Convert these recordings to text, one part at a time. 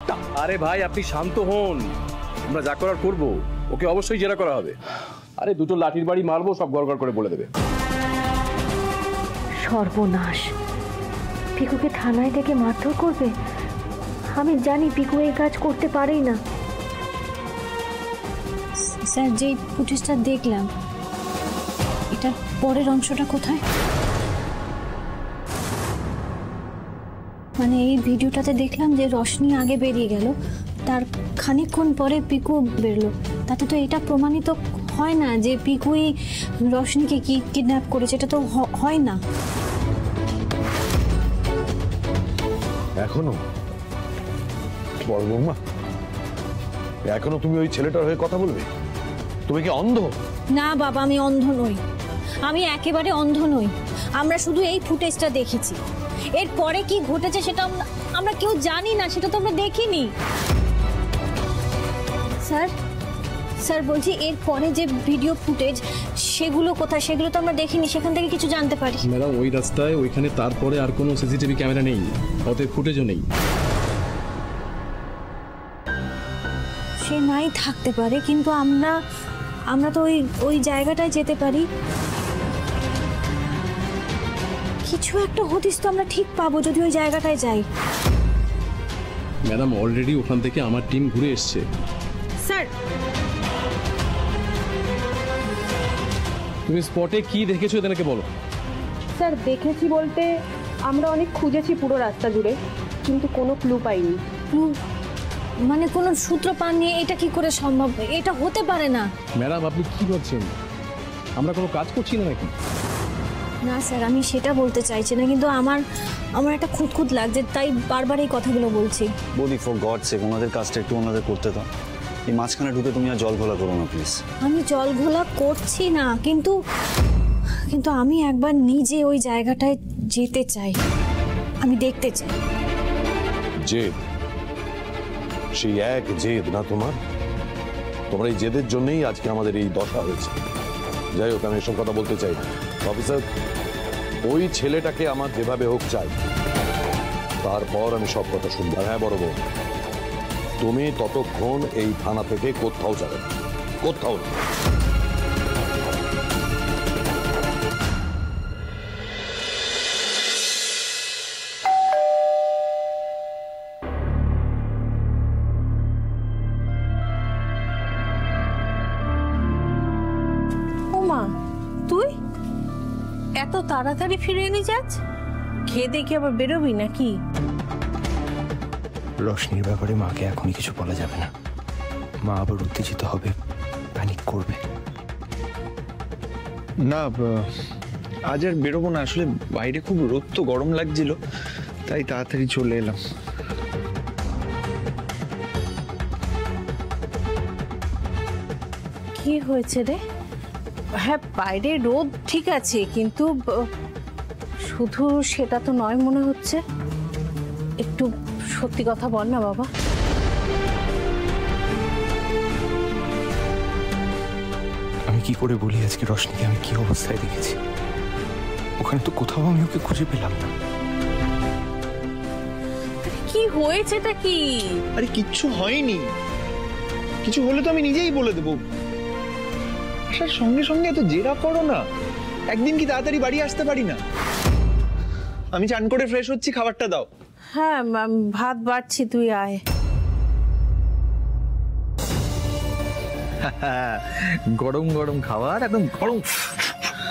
একটা। আরে ভাই আপনি শান্ত হন, আমরা যা করার করবো, ওকে অবশ্যই জেরা করা হবে। আরে দুটো লাঠির বাড়ি মারবো, সব গড়গড় করে বলে দেবে। সর্বনাশ, পিকুকে থানায় থেকে মারধর করবে। আমি জানি পিকু এই কাজ করতে পারেই না। স্যার, যে ফুটেজটা দেখলাম, এটার পরের অংশটা কোথায়? মানে এই ভিডিওটাতে দেখলাম যে রশনি আগে বেরিয়ে গেল, তার খানিকক্ষণ পরে পিকু বেরলো। তাতে তো এটা প্রমাণিত হয় না যে পিকুই রশনিকে কিডন্যাপ করেছে, এটা তো হয় না। এখনো বড় বৌমা, এখনো তুমি ওই ছেলেটার হয়ে কথা বলবে? তুমি কি অন্ধ? না বাবা, আমি অন্ধ নই, আমি একেবারে অন্ধ নই। আমরা শুধু এই ফুটেজটা দেখেছি, এর পরে কি ঘটেছে সেটা আমরা কেউ জানি না, সেটা তো আমরা দেখিনি। স্যার বলছি, এর পরে যে ভিডিও ফুটেজ সেগুলো কোথায়, সেগুলো তো আমরা দেখিনি, সেখান থেকে কিছু জানতে পারি। ম্যাডাম ওই রাস্তায় ওইখানে তারপরে আর কোনো সিসিটিভি ক্যামেরা নেই, অতএব ফুটেজও নেই। সে নাই থাকতে পারে, কিন্তু আমরা তো ওই জায়গাটায় যেতে পারি। কিছু একটা হদিস তো আমরা ঠিক পাবো যদি ওই জায়গাটায় যাই। ম্যাডাম অলরেডি ওখান থেকে আমার টিম ঘুরে এসছে। স্যার, তুমি স্পটে কি দেখেছো এদেরকে বলো। স্যার দেখেছি বলতে আমরা অনেক খুঁজেছি পুরো রাস্তা জুড়ে, কিন্তু কোনো ক্লু পাইনি। মানে কোনো সূত্র পাননি? এটা কি করে সম্ভব? এটা হতে পারে না। ম্যাডাম আপনি কি বলছেন, আমরা কোনো কাজ করছি না নাকি? না স্যার, আমি সেটা বলতে চাইছি না, কিন্তু আমার একটা খুঁতখুত লাগছে, তাই বারবার এই কথাগুলো বলছি। বৌদি, ফর গড সেক ওনাদের কাজটা একটু ওনাদের করতে দাও। এই মাঝখানে ঢুকে তুমি আর জল ঘোলা করো না প্লিজ। আমি জল ঘোলা করছি না, কিন্তু আমি একবার নিজে ওই জায়গাটায় যেতে চাই, আমি দেখতে চাই। জেদ, সেই এক জেদ না তোমার? তোমার এই জেদের জন্যই আজকে আমাদের এই দশা হয়েছে। যাই হোক, আমি এসব কথা বলতে চাই না। অফিসার, ওই ছেলেটাকে আমার যেভাবে হোক চাই, তারপর আমি সব কথা শুনবো। হ্যাঁ বড় বউ, তুমি ততক্ষণ এই থানা থেকে কোথাও যাবে না, কোথাও না। ওমা, তুই এত তাড়াতাড়ি ফিরে এলি? যাচ্ছ খেয়ে দেখে আবার বেরোবি নাকি? রশনির ব্যাপারে মাকে এখনই কিছু বলা যাবে না, মা আবার উত্তেজিত হবে, প্যানিক করবে। না, আজ আর বেরোবো না, আসলে বাইরে খুব রোদ তো, গরম লাগছিল, তাই তাড়াতাড়ি চলে এলাম। কি হয়েছে রে? হ্যাঁ, বাইরে রোদ ঠিক আছে, কিন্তু শুধু সেটা তো নয় মনে হচ্ছে। একটু সত্যি কথা বল না বাবা। আমি কি করে বলি আজকে রশনিকে আমি কি অবস্থায় দেখেছি? ওখানে তো কোথাও আমি ওকে খুঁজে পেলাম না। কি হয়েছেটা কি? আরে কিচ্ছু হয়নি, কিছু হলে তো আমি নিজেই বলে দেবো। আসার সঙ্গে সঙ্গে এত জেরা করো না, একদিন কি তাড়াতাড়ি বাড়ি আসতে পারি না? আমি চান করে ফ্রেশ হচ্ছি, খাবারটা দাও। হ্যাঁ, ভাত বাড়ছি, তুই আয়। গরম গরম খাবার, একদম গরম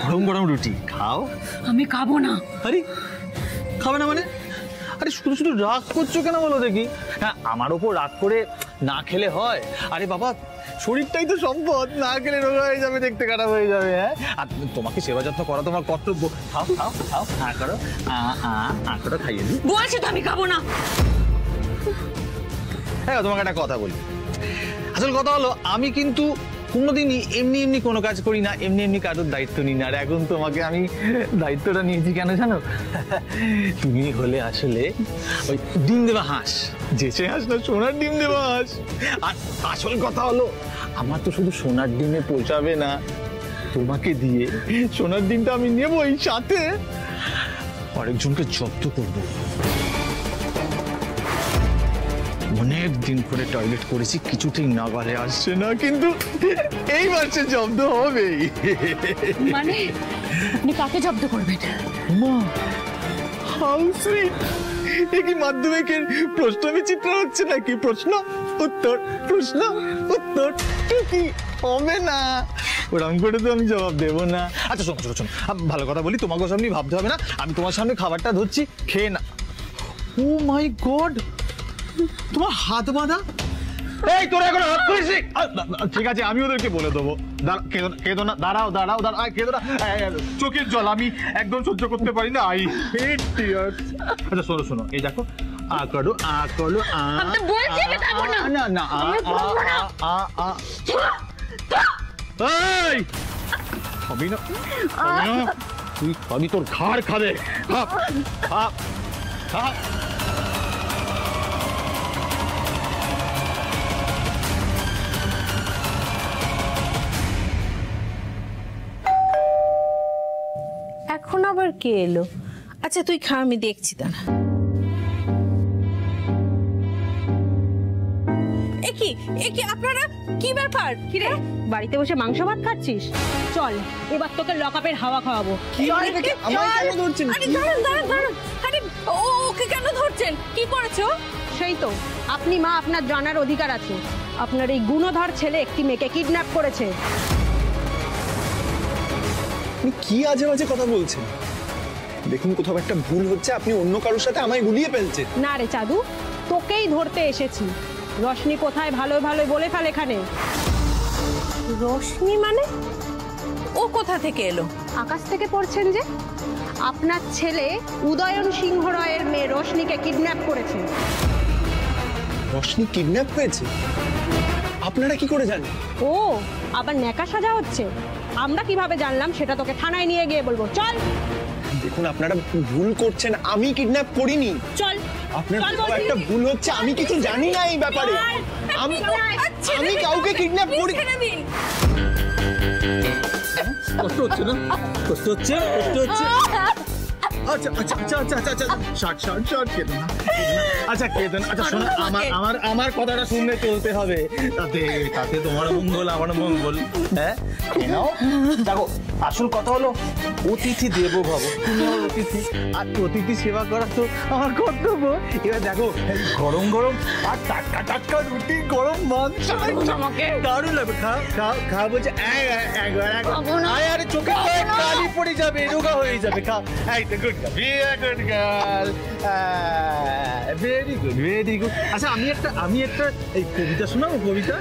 গরম গরম রুটি খাও। আমি খাবো না। আরে খাবে না মানে? আরে শুধু শুধু রাগ করছো কেন বলো দেখি? হ্যাঁ, আমার ওপর রাগ করে না খেলে হয়? আরে বাবা, শরীরটাই তো সম্পদ, না খেলে রোগ হয়ে যাবে, দেখতে খারাপ হয়ে যাবে। হ্যাঁ, আর তোমাকে সেবা যত্ন করা তোমার কর্তব্য। খাও খাও খাও, হ্যাঁ করো, করো, খাইয়ে দিই। বলছি তো আমি খাবো না। হ্যাঁ, তোমাকে একটা কথা বলি। আসল কথা হলো, আমি কিন্তু কোনোদিনই এমনি এমনি কোনো কাজ করি না, এমনি এমনি কারোর দায়িত্ব নিই না। আর এখন তোমাকে আমি দায়িত্বটা নিয়েছি কেন জানো? তুমি হলে আসলে ওই ডিম দেওয়া হাঁস, যে সে হাঁস না, সোনার ডিম দেওয়া হাঁস। আর আসল কথা হলো, আমার তো শুধু সোনার ডিমে পোষাবে না, তোমাকে দিয়ে সোনার ডিমটা আমি নেবই, সাথে আরেকজনকে জব্দ করবো। অনেক দিন করে টয়লেট করেছি, কিছুতেই নাগালে আসছে না, কিন্তু এইবার সে জব্দ হবেই। মানে আপনি কাকে জব্দ করবেন? মা, হাউ সুইট! এ কি মাধ্যমিকের প্রশ্ন বিচিত্র হচ্ছে নাকি? প্রশ্ন উত্তর, প্রশ্ন উত্তর, কি হবে না? ওরকম করে তো আমি জবাব দেবো না। আচ্ছা শোনো শোনো শোনো, ভালো কথা বলি, তোমাকে সামনে ভাবতে হবে না, আমি তোমার সামনে খাবারটা ধরছি, খেয়ে না। ও মাই গড, তোমার হাত বাঁধা? এই তোরা এখন হাত করিস? ঠিক আছে, আমি ওদেরকে বলে দেবো। কেঁদো না, দাঁড়াও দাঁড়াও দাঁড়াও, কেঁদো না, চোখের জল আমি একদম সহ্য করতে পারি না, আই হেট টিয়ার্স। আচ্ছা শোনো শোনো, এই দেখো, আ করো না না, এই খাবি না, তুই খাবি, তোর ঘাড় খাবে, খা খা খা। এখন আবার কে এলো? আচ্ছা তুই খা, আমি দেখছি দাঁড়া। একি আপনারা কি ব্যাপার? কি রে, বাড়িতে বসে মাংস ভাত খাচ্ছিস? চল এবার তোকে লকআপের হাওয়া খাওয়াবো। আরে ওকে কেন ধরছেন? কি করেছো? সেই তো, আপনি মা, আপনার জানার অধিকার আছে। আপনার এই গুণধর ছেলে একটি মেয়েকে কিডন্যাপ করেছে। আপনি কি আজে বাজে কথা বলছেন? দেখুন, কোথাও একটা ভুল হচ্ছে, আপনি অন্য কারোর সাথে আমায় গুলিয়ে ফেলছেন। না রে চাঁদু, তোকেই ধরতে এসেছি। রশনি কোথায় ভালো ভালো বলে ফেল এখানে। রশনি মানে? ও কোথা থেকে এলো? আকাশ থেকে পড়ছেন যে? আপনার ছেলে উদয়ন সিংহ রায়ের মেয়ে রশনিকে কিডন্যাপ করেছে। রশনি কিডন্যাপ হয়েছে? আপনারা কি করে জানেন? ও, আবার ন্যাকা সাজা হচ্ছে। আমরা কিভাবে জানলাম সেটা তোকে থানায় নিয়ে গিয়ে বলবো। চল। দেখুন, আপনারা ভুল করছেন, আমি কিডন্যাপ করিনি। চল। আপনার একটা ভুল হচ্ছে, আমি কিছু জানি না এই ব্যাপারে। আমি কাউকে কিডন্যাপ করি। কষ্ট হচ্ছে না? কষ্ট হচ্ছে? কষ্ট হচ্ছে? আচ্ছা আচ্ছা আচ্ছা আচ্ছা আচ্ছা আচ্ছা, শর্ট শর্ট শর্ট, কেঁদো না। আচ্ছা কেঁদো না। আচ্ছা শোনো, আমার কথাটা শুনলে চলতে হবে, তাতে তাতে তোমার মঙ্গল আমার মঙ্গল। হ্যাঁ দেখো, আসল কথা হলো অতিথি দেবো ভাবো, তুমি আমার অতিথি, আর অতিথি সেবা করা তো আমার কর্তব্য। এবার দেখো, গরম গরম আর টাটকা টাটকা রুটি, গরম মাংস, দারুণ লাগবে। খাও খাও খাও, বলছে একবার আরে চোখে কালি পড়ে যাবে, রোগা হয়ে যাবে। খাও, এই তো good girl, good girl, very good very good. আচ্ছা আমি একটা এই কবিতা শোনাবো, কবিতা।